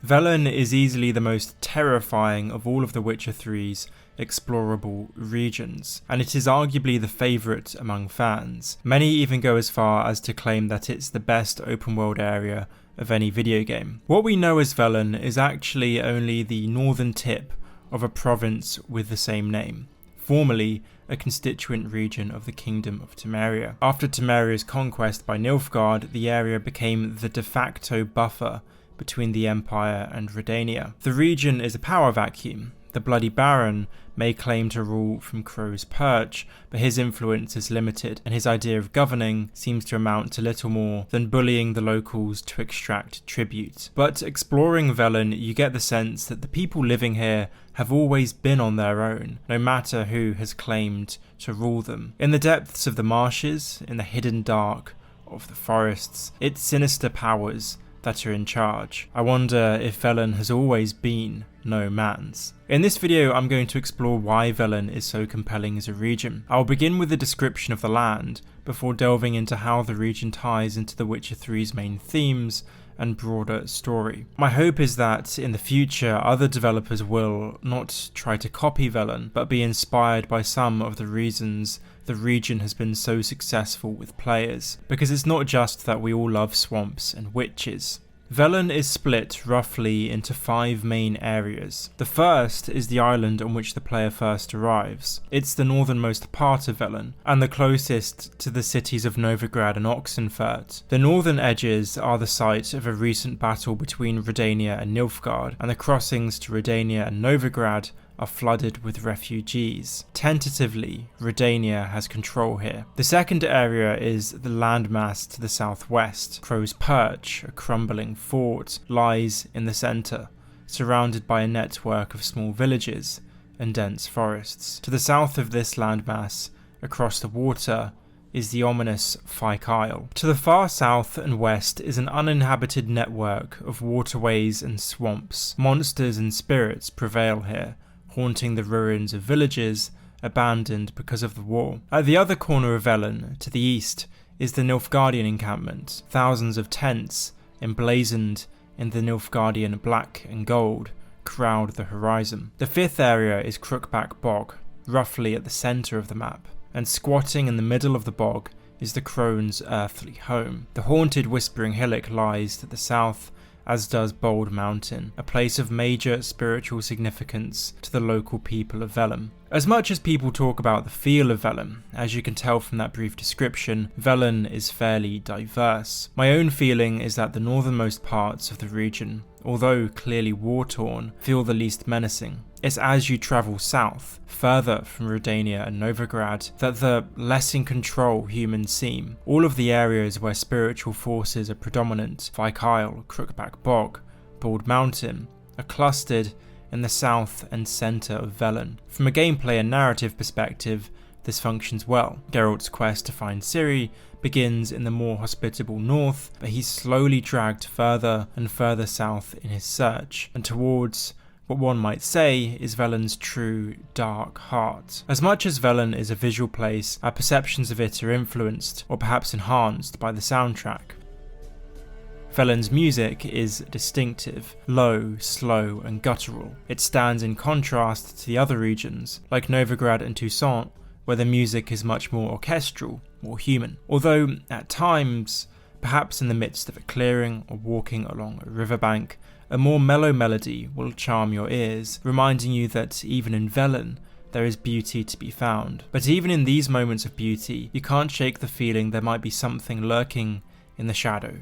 Velen is easily the most terrifying of all of The Witcher 3's explorable regions, and it is arguably the favourite among fans. Many even go as far as to claim that it's the best open world area of any video game. What we know as Velen is actually only the northern tip of a province with the same name, formerly a constituent region of the Kingdom of Temeria. After Temeria's conquest by Nilfgaard, the area became the de facto buffer between the Empire and Redania. The region is a power vacuum. The Bloody Baron may claim to rule from Crow's Perch, but his influence is limited, and his idea of governing seems to amount to little more than bullying the locals to extract tribute. But exploring Velen, you get the sense that the people living here have always been on their own, no matter who has claimed to rule them. In the depths of the marshes, in the hidden dark of the forests, it's sinister powers that are in charge. I wonder if Velen has always been no man's. In this video, I'm going to explore why Velen is so compelling as a region. I'll begin with a description of the land, before delving into how the region ties into The Witcher 3's main themes and broader story. My hope is that in the future, other developers will not try to copy Velen, but be inspired by some of the reasons the region has been so successful with players. Because it's not just that we all love swamps and witches. Velen is split roughly into 5 main areas. The first is the island on which the player first arrives. It's the northernmost part of Velen, and the closest to the cities of Novigrad and Oxenfurt. The northern edges are the site of a recent battle between Redania and Nilfgaard, and the crossings to Redania and Novigrad are flooded with refugees. Tentatively, Redania has control here. The second area is the landmass to the southwest. Crow's Perch, a crumbling fort, lies in the centre, surrounded by a network of small villages and dense forests. To the south of this landmass, across the water, is the ominous Fyke Isle. To the far south and west is an uninhabited network of waterways and swamps. Monsters and spirits prevail here, haunting the ruins of villages abandoned because of the war. At the other corner of Velen, to the east, is the Nilfgaardian encampment. Thousands of tents, emblazoned in the Nilfgaardian black and gold, crowd the horizon. The fifth area is Crookback Bog, roughly at the centre of the map, and squatting in the middle of the bog is the crone's earthly home. The haunted Whispering Hillock lies to the south, as does Bold Mountain, a place of major spiritual significance to the local people of Velen. As much as people talk about the feel of Velen, as you can tell from that brief description, Velen is fairly diverse. My own feeling is that the northernmost parts of the region, although clearly war-torn, feel the least menacing. It's as you travel south, further from Redania and Novigrad, that the less in control humans seem. All of the areas where spiritual forces are predominant, Fyke Isle, Crookback Bog, Bald Mountain, are clustered in the south and centre of Velen. From a gameplay and narrative perspective, this functions well. Geralt's quest to find Ciri begins in the more hospitable north, but he's slowly dragged further and further south in his search, and towards what one might say is Velen's true dark heart. As much as Velen is a visual place, our perceptions of it are influenced, or perhaps enhanced, by the soundtrack. Velen's music is distinctive, low, slow and guttural. It stands in contrast to the other regions, like Novigrad and Toussaint, where the music is much more orchestral, more human. Although, at times, perhaps in the midst of a clearing or walking along a riverbank, a more mellow melody will charm your ears, reminding you that even in Velen, there is beauty to be found. But even in these moments of beauty, you can't shake the feeling there might be something lurking in the shadow,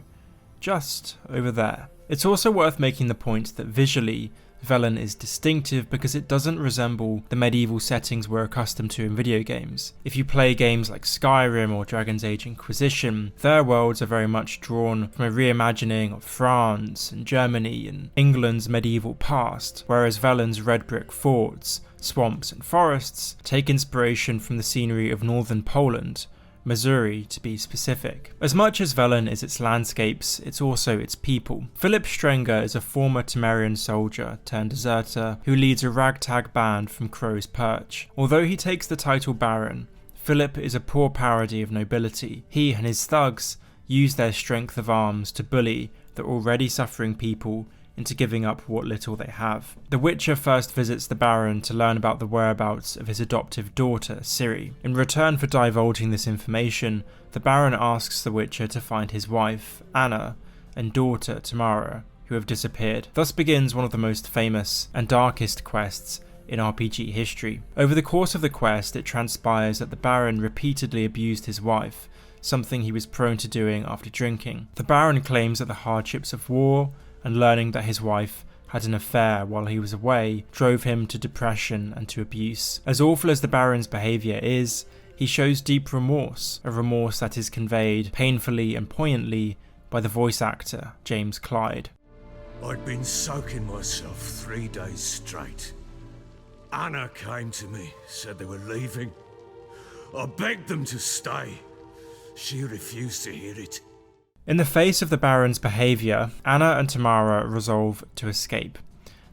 just over there. It's also worth making the point that visually, Velen is distinctive because it doesn't resemble the medieval settings we're accustomed to in video games. If you play games like Skyrim or Dragon's Age Inquisition, their worlds are very much drawn from a reimagining of France and Germany and England's medieval past, whereas Velen's red brick forts, swamps and forests take inspiration from the scenery of northern Poland, Missouri to be specific. As much as Velen is its landscapes, it's also its people. Philip Strenger is a former Temerian soldier turned deserter who leads a ragtag band from Crow's Perch. Although he takes the title Baron, Philip is a poor parody of nobility. He and his thugs use their strength of arms to bully the already suffering people into giving up what little they have. The Witcher first visits the Baron to learn about the whereabouts of his adoptive daughter, Ciri. In return for divulging this information, the Baron asks the Witcher to find his wife, Anna, and daughter, Tamara, who have disappeared. Thus begins one of the most famous and darkest quests in RPG history. Over the course of the quest, it transpires that the Baron repeatedly abused his wife, something he was prone to doing after drinking. The Baron claims that the hardships of war and learning that his wife had an affair while he was away drove him to depression and to abuse. As awful as the Baron's behaviour is, he shows deep remorse, a remorse that is conveyed painfully and poignantly by the voice actor James Clyde. I'd been soaking myself 3 days straight. Anna came to me, said they were leaving. I begged them to stay. She refused to hear it. In the face of the Baron's behaviour, Anna and Tamara resolve to escape.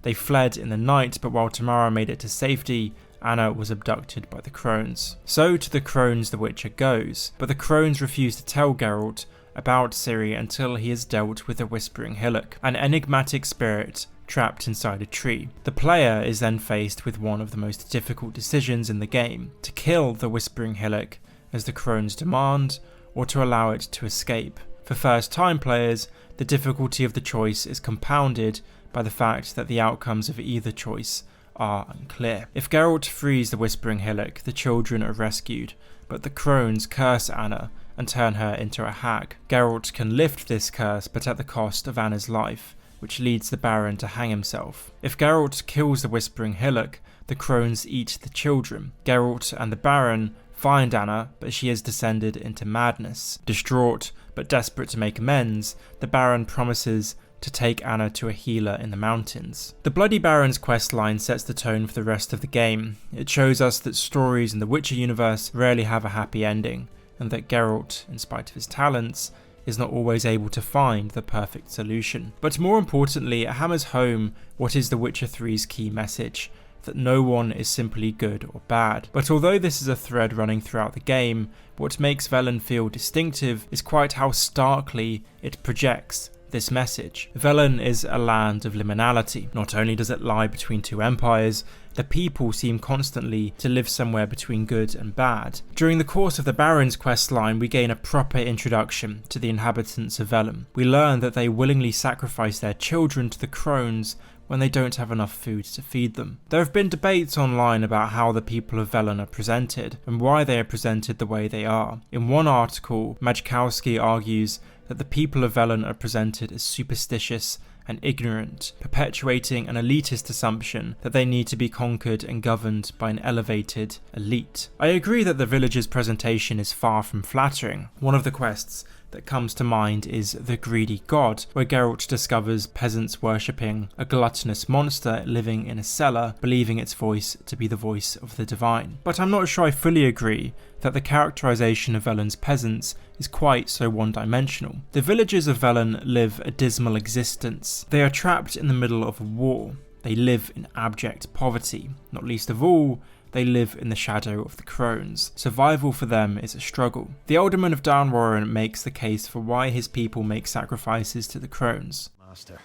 They fled in the night, but while Tamara made it to safety, Anna was abducted by the crones. So to the crones the Witcher goes, but the crones refuse to tell Geralt about Ciri until he has dealt with the Whispering Hillock, an enigmatic spirit trapped inside a tree. The player is then faced with one of the most difficult decisions in the game: to kill the Whispering Hillock as the crones demand, or to allow it to escape. For first-time players, the difficulty of the choice is compounded by the fact that the outcomes of either choice are unclear. If Geralt frees the Whispering Hillock, the children are rescued, but the crones curse Anna and turn her into a hag. Geralt can lift this curse, but at the cost of Anna's life, which leads the Baron to hang himself. If Geralt kills the Whispering Hillock, the crones eat the children. Geralt and the Baron find Anna, but she has descended into madness. Distraught, but desperate to make amends, the Baron promises to take Anna to a healer in the mountains. The Bloody Baron's questline sets the tone for the rest of the game. It shows us that stories in the Witcher universe rarely have a happy ending, and that Geralt, in spite of his talents, is not always able to find the perfect solution. But more importantly, it hammers home what is The Witcher 3's key message: that no one is simply good or bad. But although this is a thread running throughout the game, what makes Velen feel distinctive is quite how starkly it projects this message. Velen is a land of liminality. Not only does it lie between two empires, the people seem constantly to live somewhere between good and bad. During the course of the Baron's questline, we gain a proper introduction to the inhabitants of Velen. We learn that they willingly sacrifice their children to the crones when they don't have enough food to feed them. There have been debates online about how the people of Velen are presented, and why they are presented the way they are. In one article, Majkowski argues that the people of Velen are presented as superstitious and ignorant, perpetuating an elitist assumption that they need to be conquered and governed by an elevated elite. I agree that the village's presentation is far from flattering. One of the quests that comes to mind is The Greedy God, where Geralt discovers peasants worshipping a gluttonous monster living in a cellar, believing its voice to be the voice of the divine. But I'm not sure I fully agree that the characterization of Velen's peasants is quite so one-dimensional. The villagers of Velen live a dismal existence. They are trapped in the middle of a war. They live in abject poverty. Not least of all, they live in the shadow of the crones. Survival for them is a struggle. The Alderman of Downwarren makes the case for why his people make sacrifices to the crones. Master,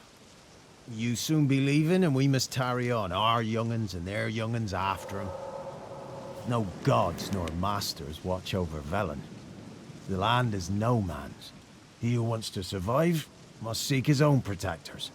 you soon be leaving and we must tarry on, our young'uns and their young'uns after 'em. No gods nor masters watch over Velen. The land is no man's. He who wants to survive must seek his own protectors.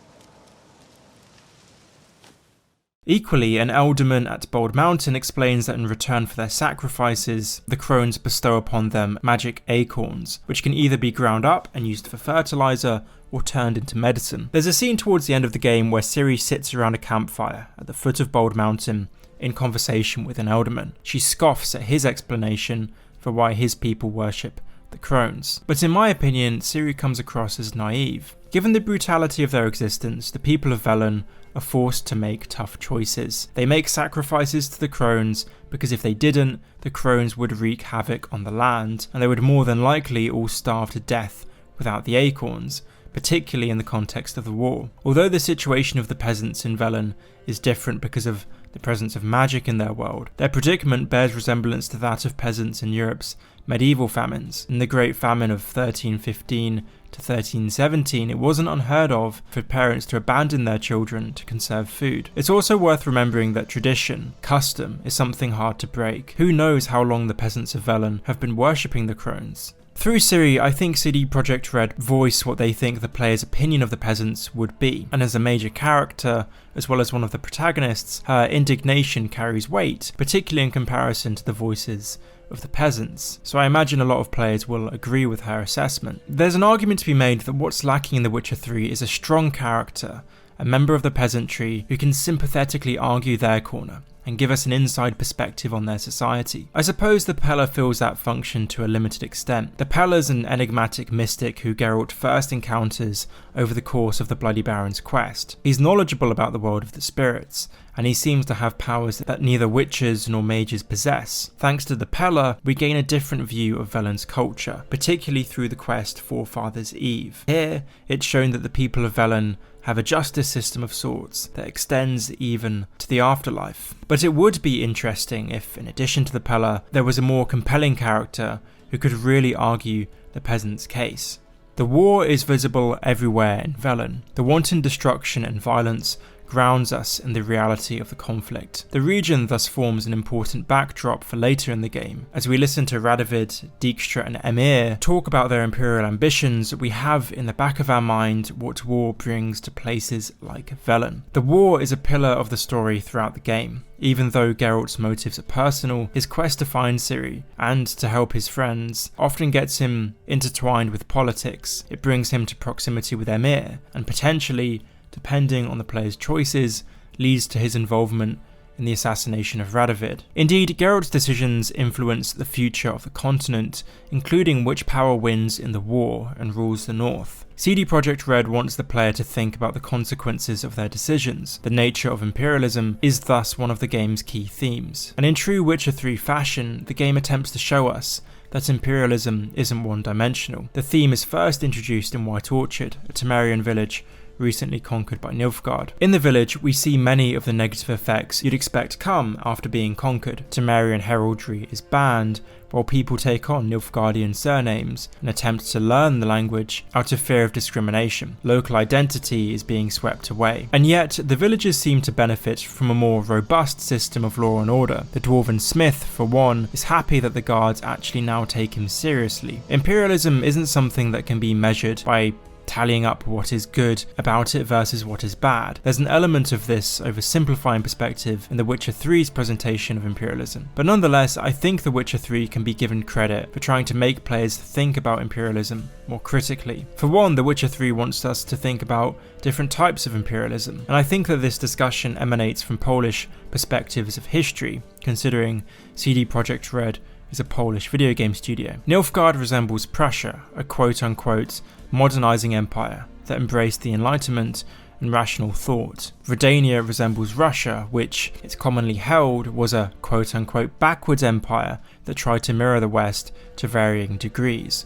Equally, an alderman at Bald Mountain explains that in return for their sacrifices, the crones bestow upon them magic acorns, which can either be ground up and used for fertilizer or turned into medicine. There's a scene towards the end of the game where Ciri sits around a campfire at the foot of Bald Mountain in conversation with an alderman. She scoffs at his explanation for why his people worship the crones. But in my opinion, Ciri comes across as naive. Given the brutality of their existence, the people of Velen are forced to make tough choices. They make sacrifices to the crones because if they didn't, the crones would wreak havoc on the land, and they would more than likely all starve to death without the acorns, particularly in the context of the war. Although the situation of the peasants in Velen is different because of the presence of magic in their world, their predicament bears resemblance to that of peasants in Europe's medieval famines. In the Great Famine of 1315 to to 1317, it wasn't unheard of for parents to abandon their children to conserve food. It's also worth remembering that tradition, custom, is something hard to break. Who knows how long the peasants of Velen have been worshipping the crones? Through Ciri, I think CD Projekt Red voice what they think the player's opinion of the peasants would be, and as a major character, as well as one of the protagonists, her indignation carries weight, particularly in comparison to the voices of the peasants, so I imagine a lot of players will agree with her assessment. There's an argument to be made that what's lacking in The Witcher 3 is a strong character, a member of the peasantry who can sympathetically argue their corner and give us an inside perspective on their society. I suppose the Pellar fills that function to a limited extent. The Pellar's an enigmatic mystic who Geralt first encounters over the course of the Bloody Baron's quest. He's knowledgeable about the world of the spirits, and he seems to have powers that neither witches nor mages possess. Thanks to the Pellar, we gain a different view of Velen's culture, particularly through the quest Forefathers Eve. Here, it's shown that the people of Velen have a justice system of sorts that extends even to the afterlife. But it would be interesting if, in addition to the Pellar, there was a more compelling character who could really argue the peasant's case. The war is visible everywhere in Velen. The wanton destruction and violence grounds us in the reality of the conflict. The region thus forms an important backdrop for later in the game. As we listen to Radovid, Dijkstra and Emir talk about their imperial ambitions, we have in the back of our mind what war brings to places like Velen. The war is a pillar of the story throughout the game. Even though Geralt's motives are personal, his quest to find Ciri and to help his friends often gets him intertwined with politics. It brings him to proximity with Emir, and potentially, depending on the player's choices, leads to his involvement in the assassination of Radovid. Indeed, Geralt's decisions influence the future of the continent, including which power wins in the war and rules the north. CD Projekt Red wants the player to think about the consequences of their decisions. The nature of imperialism is thus one of the game's key themes. And in true Witcher 3 fashion, the game attempts to show us that imperialism isn't one-dimensional. The theme is first introduced in White Orchard, a Temerian village recently conquered by Nilfgaard. In the village, we see many of the negative effects you'd expect come after being conquered. Temerian heraldry is banned, while people take on Nilfgaardian surnames and attempt to learn the language out of fear of discrimination. Local identity is being swept away. And yet, the villagers seem to benefit from a more robust system of law and order. The Dwarven Smith, for one, is happy that the guards actually now take him seriously. Imperialism isn't something that can be measured by tallying up what is good about it versus what is bad. There's an element of this oversimplifying perspective in The Witcher 3's presentation of imperialism. But nonetheless, I think The Witcher 3 can be given credit for trying to make players think about imperialism more critically. For one, The Witcher 3 wants us to think about different types of imperialism, and I think that this discussion emanates from Polish perspectives of history, considering CD Projekt Red is a Polish video game studio. Nilfgaard resembles Prussia, a quote-unquote modernizing empire that embraced the Enlightenment and rational thought. Redania resembles Russia, which, it's commonly held, was a quote-unquote backwards empire that tried to mirror the West to varying degrees.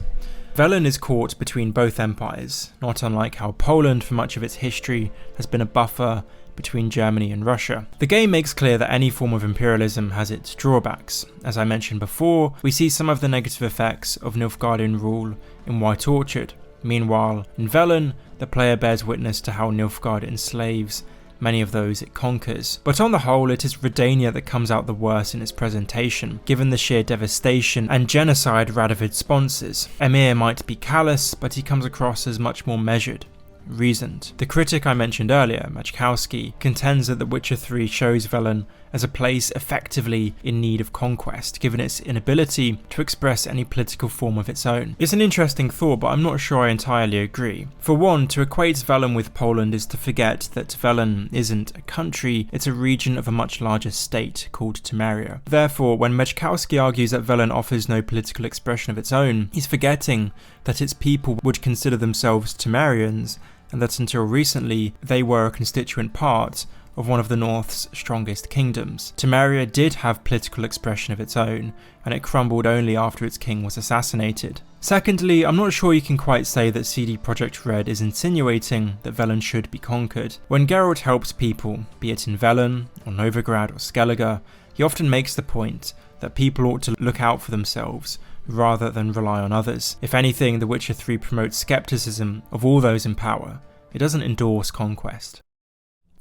Velen is caught between both empires, not unlike how Poland for much of its history has been a buffer between Germany and Russia. The game makes clear that any form of imperialism has its drawbacks. As I mentioned before, we see some of the negative effects of Nilfgaardian rule in White Orchard. Meanwhile, in Velen, the player bears witness to how Nilfgaard enslaves many of those it conquers. But on the whole, it is Redania that comes out the worst in its presentation, given the sheer devastation and genocide Radovid sponsors. Emir might be callous, but he comes across as much more measured, reasoned. The critic I mentioned earlier, Majkowski, contends that The Witcher 3 shows Velen as a place effectively in need of conquest, given its inability to express any political form of its own. It's an interesting thought, but I'm not sure I entirely agree. For one, to equate Velen with Poland is to forget that Velen isn't a country, it's a region of a much larger state called Temeria. Therefore, when Majkowski argues that Velen offers no political expression of its own, he's forgetting that its people would consider themselves Temerians, and that until recently they were a constituent part of one of the North's strongest kingdoms. Temeria did have political expression of its own, and it crumbled only after its king was assassinated. Secondly, I'm not sure you can quite say that CD Projekt Red is insinuating that Velen should be conquered. When Geralt helps people, be it in Velen, or Novigrad, or Skellige, he often makes the point that people ought to look out for themselves rather than rely on others. If anything, The Witcher 3 promotes skepticism of all those in power. It doesn't endorse conquest.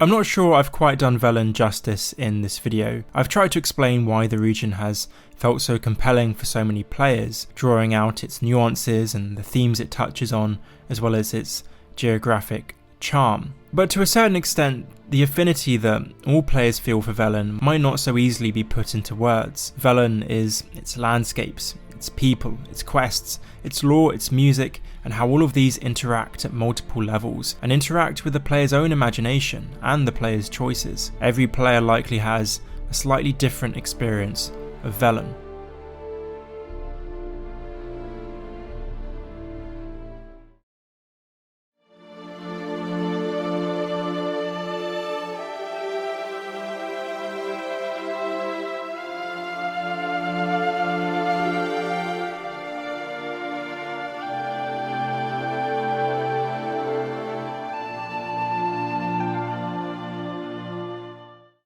I'm not sure I've quite done Velen justice in this video. I've tried to explain why the region has felt so compelling for so many players, drawing out its nuances and the themes it touches on, as well as its geographic charm. But to a certain extent, the affinity that all players feel for Velen might not so easily be put into words. Velen is its landscapes, its people, its quests, its lore, its music, and how all of these interact at multiple levels, and interact with the player's own imagination and the player's choices. Every player likely has a slightly different experience of Velen.